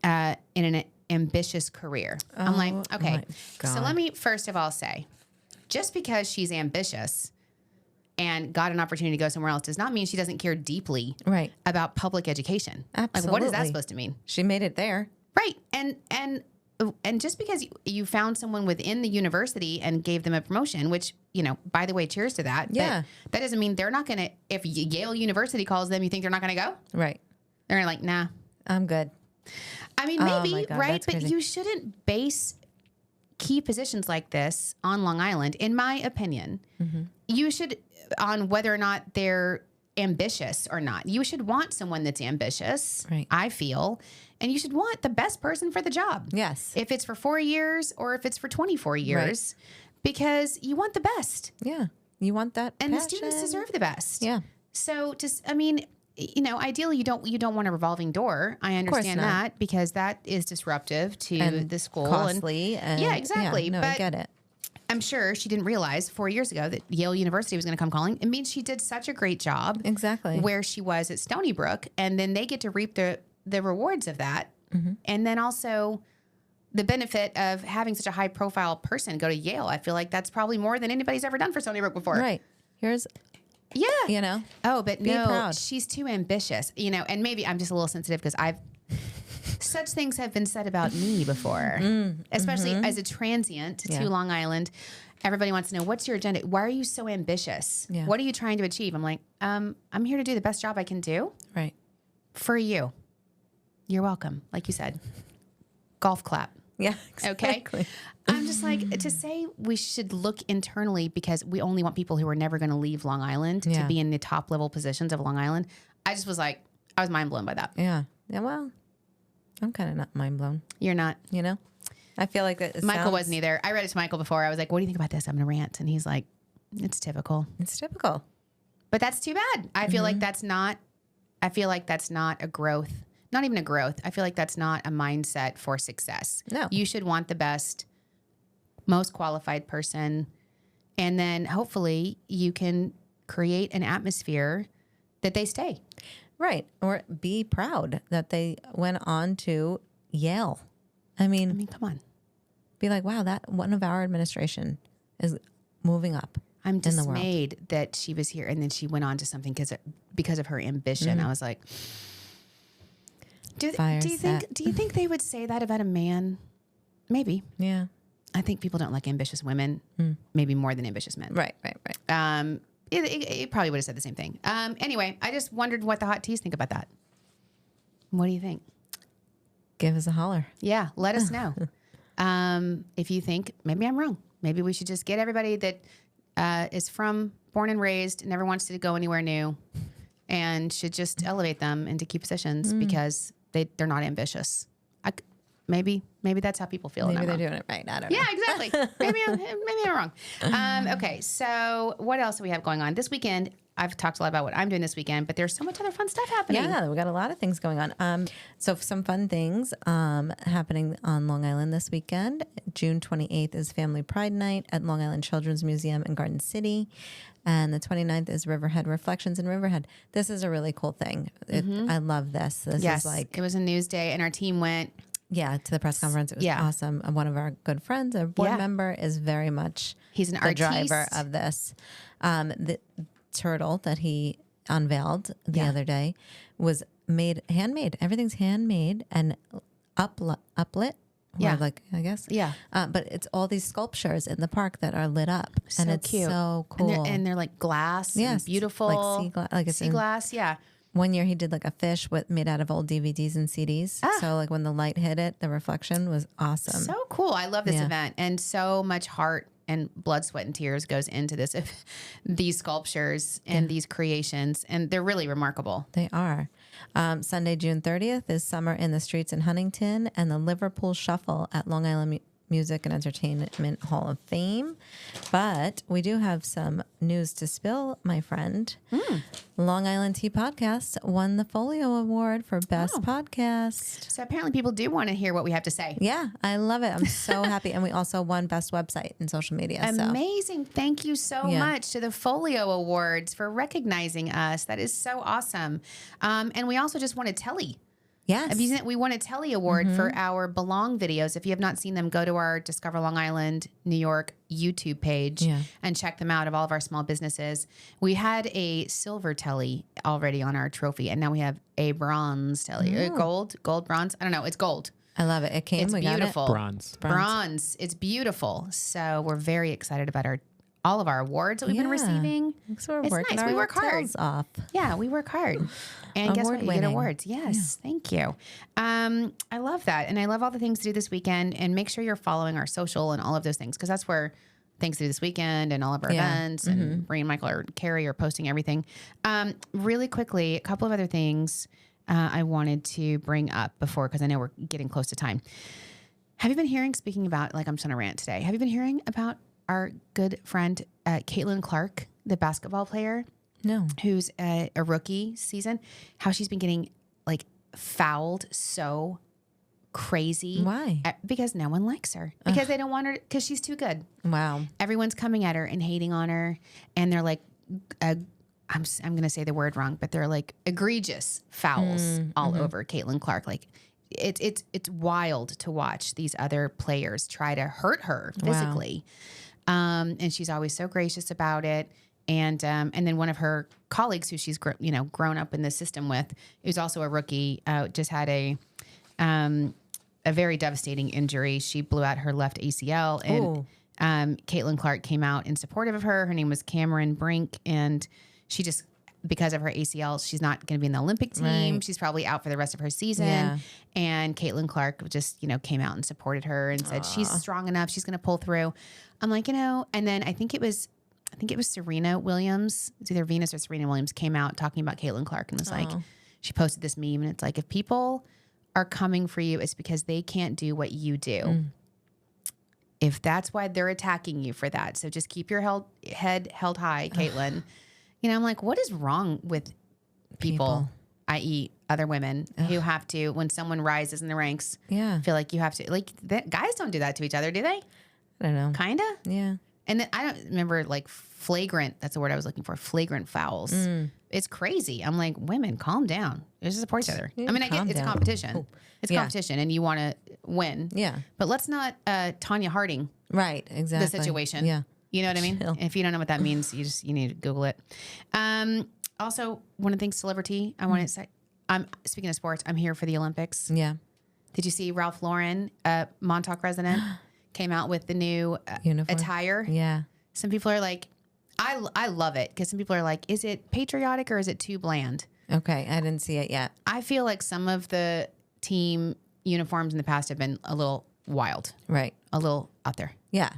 an ambitious career. I'm like, okay, so let me first of all say, just because she's ambitious and got an opportunity to go somewhere else does not mean she doesn't care deeply about public education. Absolutely. Like, what is that supposed to mean? She made it there. Right. And just because you found someone within the university and gave them a promotion, which, by the way, cheers to that. Yeah. But that doesn't mean they're not going to, if Yale University calls them, you think they're not going to go? Right. They're going to like, nah. I'm good. I mean, maybe, God, right? But crazy. you shouldn't base key positions like this on Long Island, in my opinion. You should, on whether or not they're ambitious or not. You should want someone that's ambitious, I feel, and you should want the best person for the job. Yes. If it's for 4 years or if it's for 24 years, because you want the best. Yeah. You want that And passion. the students deserve the best. Yeah. So ideally you don't want a revolving door. I understand that because that is disruptive to the school. Costly. Yeah, exactly. Yeah, no, but I get it. I'm sure she didn't realize 4 years ago that Yale University was going to come calling. It means she did such a great job. Exactly. Where she was at Stony Brook, and then they get to reap the rewards of that. And then also the benefit of having such a high profile person go to Yale. I feel like that's probably more than anybody's ever done for Stony Brook before. Right. Here's... Yeah. Oh, but Be proud. She's too ambitious, and maybe I'm just a little sensitive because such things have been said about me before, especially as a transient to Long Island. Everybody wants to know, what's your agenda? Why are you so ambitious? Yeah. What are you trying to achieve? I'm like, I'm here to do the best job I can do. Right. For you. You're welcome. Like you said, golf clap. Yeah. Exactly. Okay. I'm just like, to say we should look internally because we only want people who are never going to leave Long Island to be in the top level positions of Long Island. I just was like, I was mind blown by that. Yeah. Yeah. Well, I'm kind of not mind blown. You're not. You know, I feel like that. Michael wasn't either. I read it to Michael before. I was like, what do you think about this? I'm going to rant. And he's like, it's typical. It's typical. But that's too bad. I feel like that's not a growth. Not even a growth. I feel like that's not a mindset for success. No. You should want the best, most qualified person. And then hopefully you can create an atmosphere that they stay. Right. Or be proud that they went on to Yale. I mean, come on. Be like, wow, that one of our administration is moving up. I'm dismayed that she was here and then she went on to something because of her ambition. I was like, do you think they would say that about a man? Maybe. Yeah. I think people don't like ambitious women, maybe more than ambitious men. Right. It probably would have said the same thing. Anyway, I just wondered what the hot teas think about that. What do you think? Give us a holler. Yeah, let us know. If you think maybe I'm wrong. Maybe we should just get everybody that is born and raised, never wants to go anywhere new, and should just elevate them into key positions because they're not ambitious. Maybe that's how people feel. Maybe they're doing it right. I don't know. Yeah, exactly. Maybe I'm wrong. Okay, so what else do we have going on this weekend? I've talked a lot about what I'm doing this weekend, but there's so much other fun stuff happening. Yeah, we got a lot of things going on. So some fun things happening on Long Island this weekend. June 28th is Family Pride Night at Long Island Children's Museum in Garden City. And the 29th is Riverhead Reflections in Riverhead. This is a really cool thing. I love this. This is like... It was a news day and our team went... Yeah, to the press conference. It was awesome. One of our good friends, a board member, is very much he's an the driver of this. The turtle that he unveiled the other day was handmade. Everything's handmade and uplit. Yeah, like I guess. Yeah, but it's all these sculptures in the park that are lit up, so and it's cute. So cool. And they're like glass. Yes, beautiful. Like sea glass. Yeah. One year he did like a fish made out of old DVDs and CDs. So like when the light hit it, the reflection was awesome. So cool. I love this event. And so much heart and blood, sweat, and tears goes into this, these sculptures and these creations. And they're really remarkable. They are. Sunday, June 30th is Summer in the Streets in Huntington and the Liverpool Shuffle at Long Island Music and Entertainment Hall of Fame. But we do have some news to spill, my friend. Long Island Tea Podcast won the Folio Award for Best Podcast. So apparently people do want to hear what we have to say. Yeah, I love it. I'm so happy. And we also won Best Website in social media. Amazing. Thank you so much to the Folio Awards for recognizing us. That is so awesome. And we also just won a Telly. Yes. We won a Telly Award for our Belong videos. If you have not seen them, go to our Discover Long Island, New York YouTube page and check them out of all of our small businesses. We had a silver Telly already on our trophy, and now we have a bronze Telly. Gold, bronze. I don't know. It's gold. I love it. It came. It's beautiful. Bronze. It's beautiful. So we're very excited about all of our awards that we've been receiving. So we're working nice. We work hard. Off. Yeah, we work hard. And guess what? You get awards. Yes. Thank you. I love that. And I love all the things to do this weekend. And make sure you're following our social and all of those things, because that's where things to do this weekend and all of our events and Bree and Michael or Carrie are posting everything. Really quickly, a couple of other things I wanted to bring up before, because I know we're getting close to time. Have you been hearing, speaking about, like, I'm just on a rant today. Have you been hearing about our good friend, Caitlyn Clark, the basketball player? No. Who's a rookie season, how she's been getting like fouled so crazy. Why? Because no one likes her. Because they don't want her, because she's too good. Wow. Everyone's coming at her and hating on her. And they're like, I'm going to say the word wrong, but they're like egregious fouls all over Caitlyn Clark. Like it's wild to watch these other players try to hurt her physically. Wow. And she's always so gracious about it. And then one of her colleagues, who she's grown up in the system with, who's also a rookie, just had a very devastating injury. She blew out her left ACL, and Caitlyn Clark came out in support of her. Her name was Cameron Brink, and she just, because of her ACL, she's not going to be in the Olympic team. Right. She's probably out for the rest of her season. Yeah. And Caitlyn Clark just came out and supported her and said she's strong enough. She's going to pull through. I'm like, and then I think it was Serena Williams. It's either Venus or Serena Williams came out talking about Caitlyn Clark and was like, she posted this meme, and it's like, if people are coming for you, it's because they can't do what you do. If that's why they're attacking you for that. So just keep your head held high, Caitlyn. You know, I'm like, what is wrong with people. I.e. other women who have to, when someone rises in the ranks, feel like you have to, like, guys don't do that to each other, do they? I don't know. Kinda? Yeah. And then I don't remember, like, flagrant, that's the word I was looking for, flagrant fouls. It's crazy. I'm like, women, calm down. Just support each other. I mean, I get it's competition. Ooh. It's competition and you want to win. Yeah. But let's not Tanya Harding. Right, exactly. The situation. Yeah. You know what I mean? If you don't know what that means, you need to Google it. Also, one of the things, CelebriTEA, I want to say, speaking of sports, I'm here for the Olympics. Yeah. Did you see Ralph Lauren, Montauk resident, came out with the new attire? Yeah. Some people are like, I love it, because some people are like, is it patriotic or is it too bland? Okay, I didn't see it yet. I feel like some of the team uniforms in the past have been a little wild. Right. A little out there. Yeah.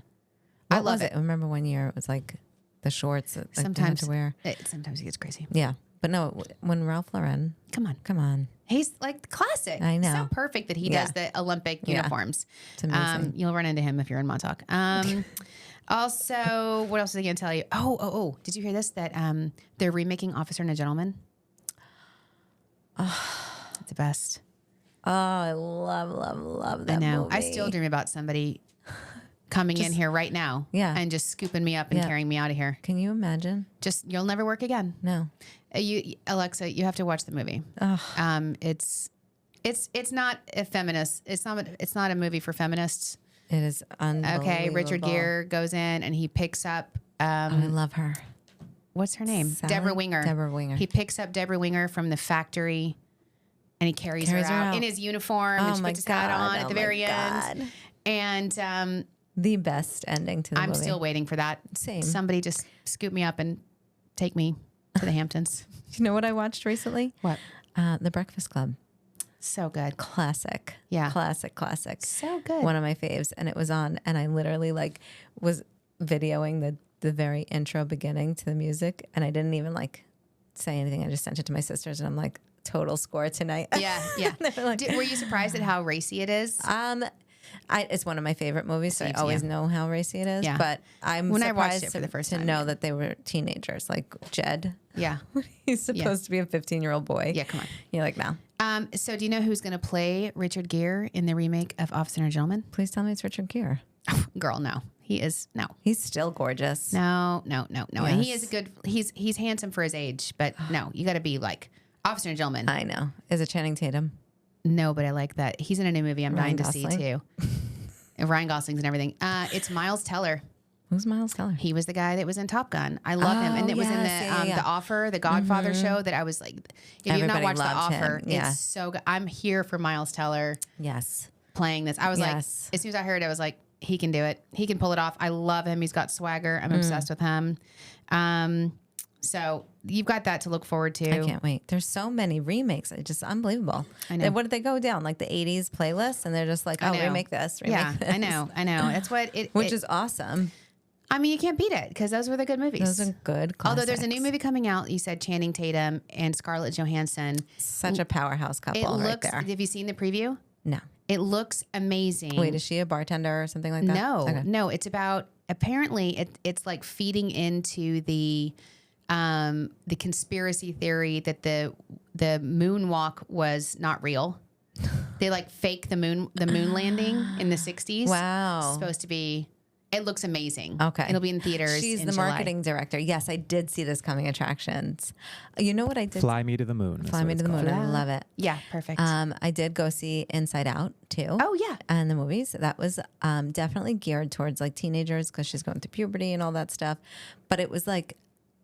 I love it. I remember one year it was like the shorts that sometimes to wear. Sometimes it gets crazy. Yeah. But no, when Ralph Lauren. Come on. He's like classic. I know. So perfect that he does the Olympic uniforms. It's amazing. You'll run into him if you're in Montauk. Also, what else was I going to tell you? Oh. Did you hear this? That they're remaking Officer and a Gentleman. It's the best. Oh, I love that movie. I still dream about somebody coming in here right now and just scooping me up and carrying me out of here. Can you imagine? You'll never work again. No. Alexa, you have to watch the movie. It's not a feminist. It's not a movie for feminists. It is unbelievable. Okay, Richard Gere goes in and he picks up. I love her. What's her name? Deborah Winger. He picks up Deborah Winger from the factory, and he carries her out in his uniform. And she puts his hat on at the very end. And the best ending to the movie. I'm still waiting for that. Same. Somebody just scoop me up and take me to the Hamptons. Do you know what I watched recently? What? The Breakfast Club. So good. Classic. Yeah. Classic. So good. One of my faves. And it was on, and I literally was videoing the very intro beginning to the music, and I didn't even say anything. I just sent it to my sisters, and I'm like, total score tonight. Yeah. Were you surprised at how racy it is? It's one of my favorite movies, so I always know how racy it is. Yeah. But I'm surprised I watched it for the first time to know that they were teenagers, like Jed. Yeah. He's supposed to be a 15-year-old boy. Yeah, come on. You're like, no. So do you know who's going to play Richard Gere in the remake of Officer and a Gentleman? Please tell me it's Richard Gere. Oh, girl, no. He is, no. He's still gorgeous. No. Yes. And he is he's handsome for his age, but no, you got to be like Officer and a Gentleman. I know. Is it Channing Tatum? No, but I like that. He's in a new movie I'm dying to see too. And Ryan Gosling's and everything. It's Miles Teller. Who's Miles Teller? He was the guy that was in Top Gun. I love him. And it was in the Offer, the Godfather show that I was like, if you've not watched The Offer, it's so good. I'm here for Miles Teller. Yes. Playing this. I was like, as soon as I heard it, I was like, he can do it. He can pull it off. I love him. He's got swagger. I'm obsessed with him. So you've got that to look forward to. I can't wait. There's so many remakes. It's just unbelievable. I know. What did they go down? Like the 80s playlist? And they're just like, remake this. Remake this. I know. That's what Which is awesome. I mean, you can't beat it because those were the good movies. Those are good classics. Although there's a new movie coming out. You said Channing Tatum and Scarlett Johansson. Such a powerhouse couple right there. Have you seen the preview? No. It looks amazing. Wait, is she a bartender or something like that? No. It's about, apparently it's like feeding into the conspiracy theory that the moonwalk was not real. They fake the moon landing in the 60s. Wow. It's supposed to be. It looks amazing. Okay. It'll be in theaters. She's the marketing director. Yes, I did see this coming attractions. You know what I did? Fly Me to the Moon. Fly Me to the Moon. I love it. Yeah, perfect. I did go see Inside Out too. Oh yeah. And the movies. That was definitely geared towards teenagers because she's going through puberty and all that stuff. But it was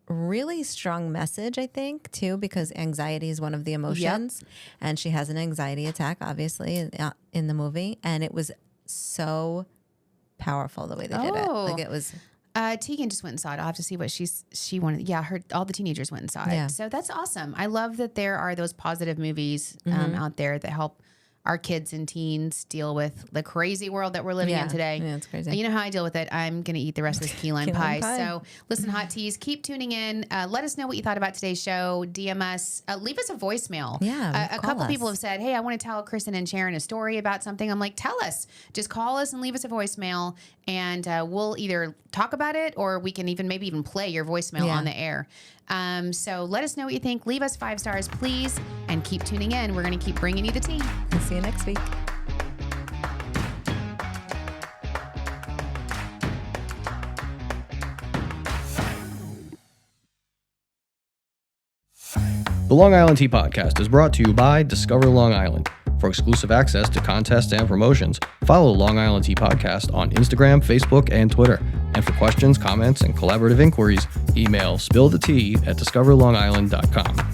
really strong message, I think, too, because anxiety is one of the emotions. Yep. And she has an anxiety attack, obviously, in the movie. And it was so powerful the way they did it. It was. Tegan just went and saw it. I'll have to see what she wanted. Yeah, all the teenagers went and saw it. So that's awesome. I love that there are those positive movies out there that help our kids and teens deal with the crazy world that we're living in today. Yeah, it's crazy. You know how I deal with it. I'm going to eat the rest of this key lime pie. So listen, hot teas, keep tuning in. Let us know what you thought about today's show. DM us, leave us a voicemail. Yeah, a couple people have said, hey, I want to tell Kristen and Sharon a story about something. I'm like, tell us. Just call us and leave us a voicemail, and we'll either talk about it or we can maybe even play your voicemail on the air. So let us know what you think. Leave us 5 stars, please, and keep tuning in. We're going to keep bringing you the tea. We'll see you next week. The Long Island Tea Podcast is brought to you by Discover Long Island. For exclusive access to contests and promotions, follow Long Island Tea Podcast on Instagram, Facebook, and Twitter. And for questions, comments, and collaborative inquiries, email spillthetea@discoverlongisland.com.